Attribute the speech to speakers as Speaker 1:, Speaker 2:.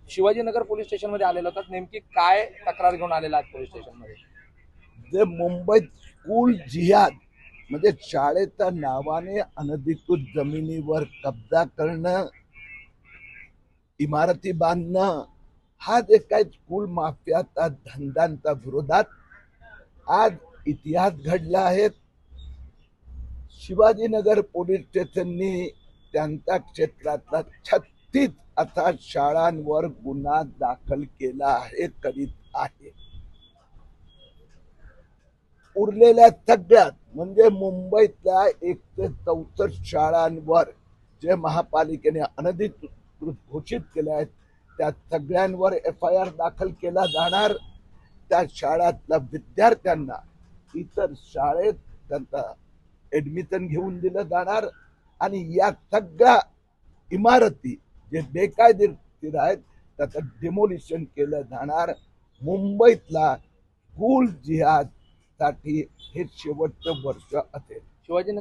Speaker 1: Shivajinagar police station मध्ये आलेला होता, नेमकी काय तक्रार घेऊन आलेला आज पोलीस स्टेशन मध्ये?
Speaker 2: जे मुंबईत स्कूल जिहाद म्हणजे शाळेच्या नावाने अनधिकृत जमिनीवर कब्जा करणं, इमारती बांधणं, हा जे काही स्कूल माफियाचा धंद्यांच्या विरोधात आज इतिहास घडला आहे. शिवाजीनगर पोलीस स्टेशननी त्यांच्या क्षेत्रातला 36 आता शाळांवर गुन्हा दाखल केला आहे, करीत आहे. उरलेल्या सगळ्यात म्हणजे मुंबईतल्या 164 शाळांवर जे महापालिकेने अनधिकृत घोषित केले आहेत त्या सगळ्यांवर FIR दाखल केला जाणार. त्या शाळातल्या विद्यार्थ्यांना इतर शाळेत त्यांचा ऍडमिशन घेऊन दिलं जाणार आणि या सगळ्या इमारती जे बेकायदेशीर आहेत त्याचं डिमोलिशन केलं जाणार. मुंबईतला स्कूल जिहाद साठी हे शेवटचं वर्ष असेल.
Speaker 1: शिवाजीनगर